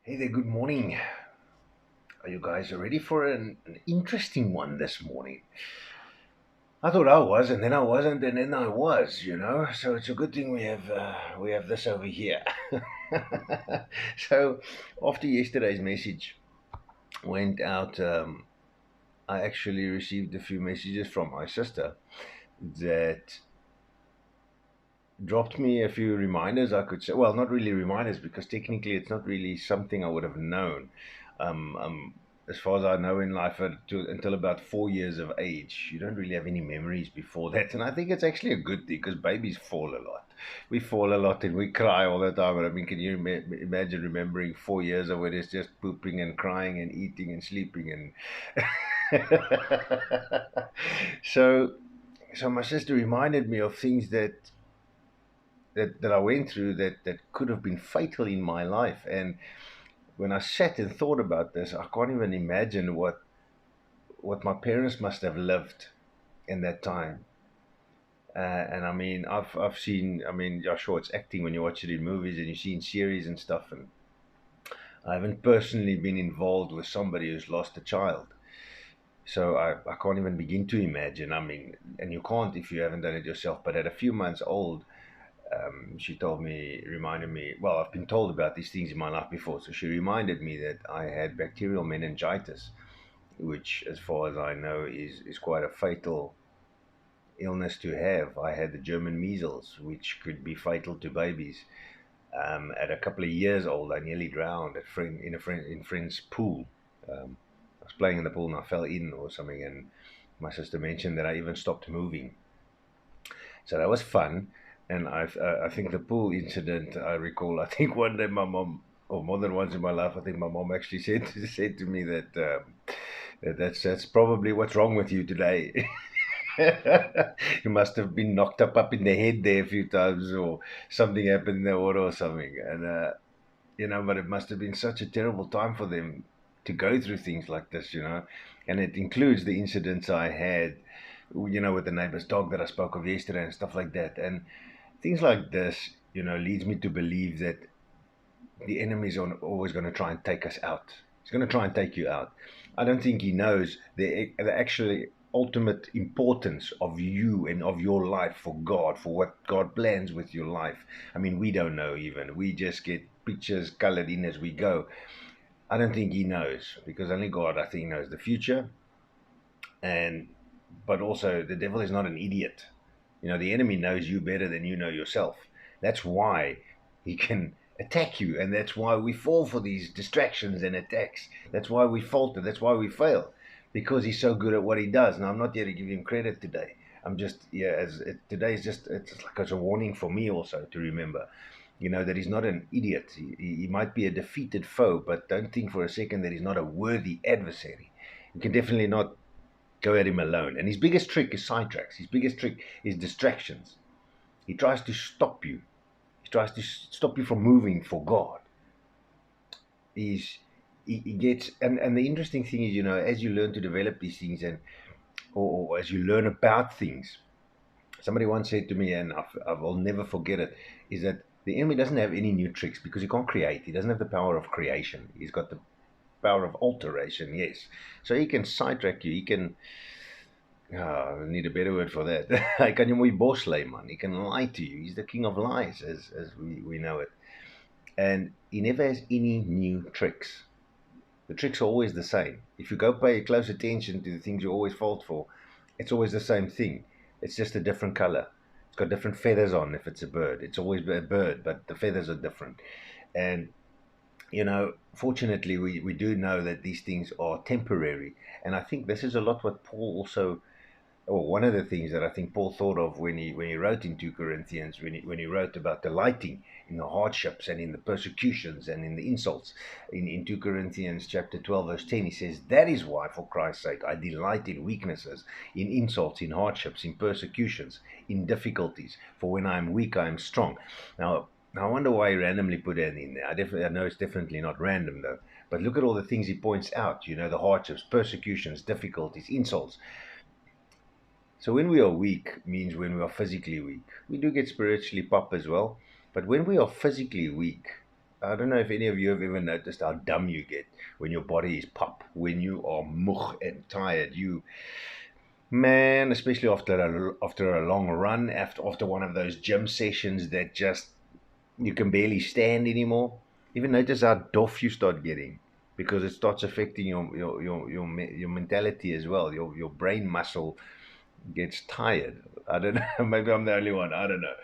Hey there, good morning. Are you guys ready for an interesting one this morning? I thought I was, and then I wasn't, and then I was. So it's a good thing we have this over here. So after yesterday's message went out, I actually received a few messages from my sister that dropped me a few reminders. I could say, well, not really reminders because technically it's not really something I would have known. Um, um, as far as I know in life, until about 4 years of age, you don't really have any memories before that. And I think it's actually a good thing because babies fall a lot. We fall a lot and we cry all the time. And I mean, can you imagine remembering 4 years of it is just pooping and crying and eating and sleeping and so so my sister reminded me of things that I went through that could have been fatal in my life. And when I sat and thought about this, I can't even imagine what my parents must have lived in that time. And I mean, I've seen. I mean, yeah, sure, it's acting when you watch it in movies and you see in series and stuff. And I haven't personally been involved with somebody who's lost a child, so I can't even begin to imagine. I mean, and you can't if you haven't done it yourself. But at a few months old, she told me, reminded me, well, I've been told about these things in my life before. So she reminded me that I had bacterial meningitis, which, as far as I know, is quite a fatal illness to have. I had the German measles, which could be fatal to babies. At a couple of years old, I nearly drowned in friend's pool. I was playing in the pool and I fell in or something, and my sister mentioned that I even stopped moving. So that was fun. And I think the pool incident, I recall, I think one day my mom, or more than once in my life, I think my mom actually said to me that's probably what's wrong with you today. You must have been knocked up in the head there a few times, or something happened in the water or something. And but it must have been such a terrible time for them to go through things like this. And it includes the incidents I had, with the neighbor's dog that I spoke of yesterday and stuff like that. And things like this, leads me to believe that the enemy is always going to try and take us out. He's going to try and take you out. I don't think he knows the actually ultimate importance of you and of your life for God, for what God plans with your life. I mean, we don't know even. We just get pictures colored in as we go. I don't think he knows because only God, I think, knows the future. And but also, the devil is not an idiot. The enemy knows you better than you know yourself. That's why he can attack you, and that's why we fall for these distractions and attacks. That's why we falter. That's why we fail, because he's so good at what he does. Now, I'm not here to give him credit today. I'm just today is just it's like it's a warning for me also to remember. That he's not an idiot. He might be a defeated foe, but don't think for a second that he's not a worthy adversary. You can definitely not go at him alone. And his biggest trick is sidetracks. His biggest trick is distractions. He tries to stop you. He tries to stop you from moving for God. He's he gets and the interesting thing is, as you learn to develop these things or as you learn about things, somebody once said to me, and I will never forget it, is that the enemy doesn't have any new tricks because he can't create. He doesn't have the power of creation. He's got the power of alteration, yes. So he can sidetrack you. He can I need a better word for that. Hy kan jou mooi boslei, man. He can lie to you. He's the king of lies, as we know it. And he never has any new tricks. The tricks are always the same. If you go pay close attention to the things you always fault for, it's always the same thing. It's just a different color. It's got different feathers on if it's a bird. It's always a bird, but the feathers are different. And, fortunately, we do know that these things are temporary. And I think this is a lot what Paul also one of the things that I think Paul thought of when he wrote in 2 Corinthians, when he wrote about delighting in the hardships and in the persecutions and in the insults. In 2 Corinthians chapter 12, verse 10, he says, "That is why, for Christ's sake, I delight in weaknesses, in insults, in hardships, in persecutions, in difficulties. For when I am weak, I am strong." Now I wonder why he randomly put that in there. I know it's definitely not random, though. But look at all the things he points out, the hardships, persecutions, difficulties, insults. So when we are weak means when we are physically weak. We do get spiritually pop as well, but when we are physically weak, I don't know if any of you have ever noticed how dumb you get when your body is pop, when you are moeg and tired. Man, especially after a long run, after one of those gym sessions that just you can barely stand anymore. Even notice how doff you start getting because it starts affecting your mentality as well. Your brain muscle gets tired. I don't know. Maybe I'm the only one. I don't know.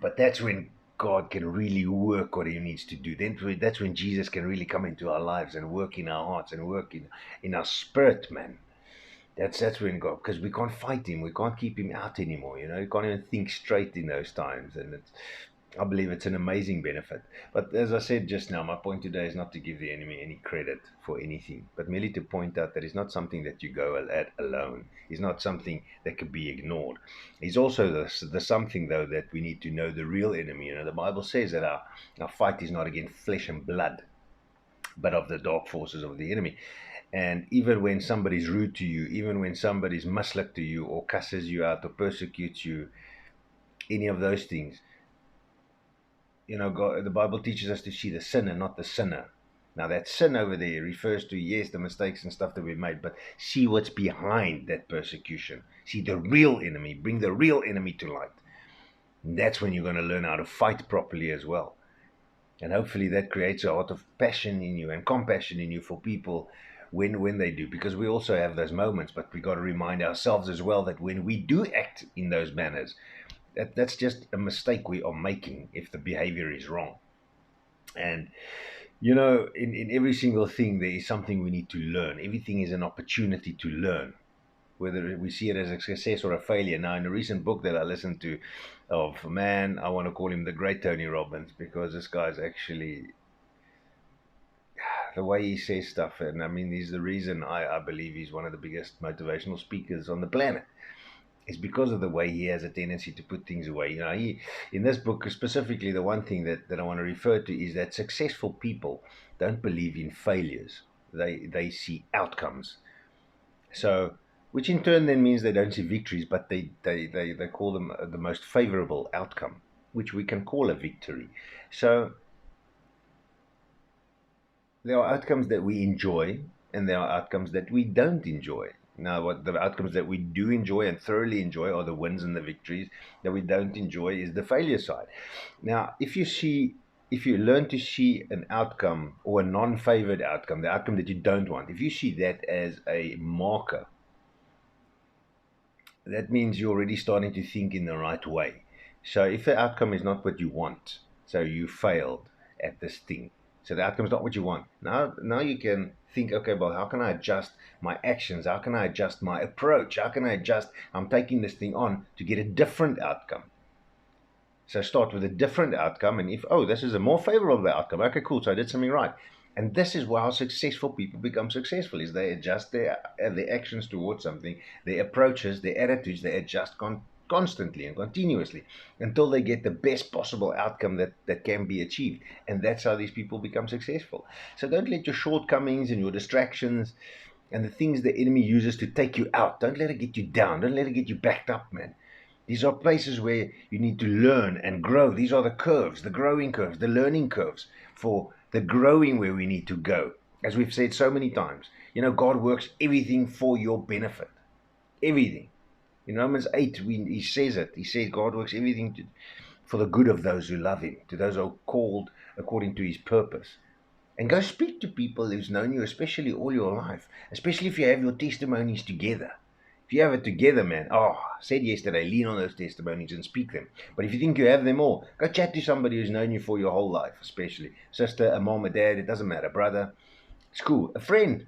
But that's when God can really work what He needs to do. That's when Jesus can really come into our lives and work in our hearts and work in our spirit, man. That's when God, because we can't fight Him, we can't keep Him out anymore. You can't even think straight in those times, and I believe it's an amazing benefit. But as I said just now, my point today is not to give the enemy any credit for anything, but merely to point out that it's not something that you go at alone. It's not something that can be ignored. It's also the something, though, that we need to know the real enemy. The Bible says that our fight is not against flesh and blood, but of the dark forces of the enemy. And even when somebody's rude to you, even when somebody's muslik to you, or cusses you out, or persecutes you, any of those things, God, the Bible teaches us to see the sinner, not the sinner. Now, that sin over there refers to, yes, the mistakes and stuff that we've made, but see what's behind that persecution. See the real enemy. Bring the real enemy to light. And that's when you're going to learn how to fight properly as well. And hopefully that creates a lot of passion in you and compassion in you for people when they do. Because we also have those moments, but we got to remind ourselves as well that when we do act in those manners, that's just a mistake we are making if the behavior is wrong. And in every single thing there is something we need to learn. Everything is an opportunity to learn, whether we see it as a success or a failure. Now, in a recent book that I listened to of, man, I want to call him the great Tony Robbins, because this guy's actually, the way he says stuff, and I mean, he's the reason I believe he's one of the biggest motivational speakers on the planet. It's because of the way he has a tendency to put things away. In this book specifically, the one thing that I want to refer to is that successful people don't believe in failures. They see outcomes. So, which in turn then means they don't see victories, but they call them the most favorable outcome, which we can call a victory. So there are outcomes that we enjoy, and there are outcomes that we don't enjoy. Now, what the outcomes that we do enjoy and thoroughly enjoy are the wins and the victories. That we don't enjoy is the failure side. Now, if you learn to see an outcome or a non-favored outcome, the outcome that you don't want, if you see that as a marker, that means you're already starting to think in the right way. So if the outcome is not what you want, so you failed at this thing, so the outcome is not what you want. Now you can think, okay, well, how can I adjust my actions? How can I adjust my approach? How can I adjust? I'm taking this thing on to get a different outcome. So start with a different outcome, and if, oh, this is a more favorable outcome, okay, cool, so I did something right. And this is how successful people become successful, is they adjust their actions towards something, their approaches, their attitudes, they adjust constantly and continuously until they get the best possible outcome that can be achieved. And that's how these people become successful. So don't let your shortcomings and your distractions and the things the enemy uses to take you out, don't let it get you down. Don't let it get you backed up, man. These are places where you need to learn and grow. These are the curves, the growing curves, the learning curves for the growing where we need to go. As we've said so many times, God works everything for your benefit. Everything. In Romans 8, he says it. He says God works everything for the good of those who love Him, to those who are called according to His purpose. And go speak to people who's known you, especially all your life, especially if you have your testimonies together. If you have it together, man, I said yesterday, lean on those testimonies and speak them. But if you think you have them all, go chat to somebody who's known you for your whole life, especially. Sister, a mom, a dad, it doesn't matter. Brother, it's cool. A friend,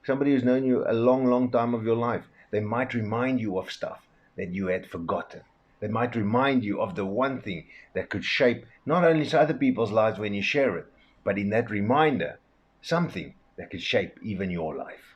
somebody who's known you a long, long time of your life. They might remind you of stuff that you had forgotten. They might remind you of the one thing that could shape not only other people's lives when you share it, but in that reminder, something that could shape even your life.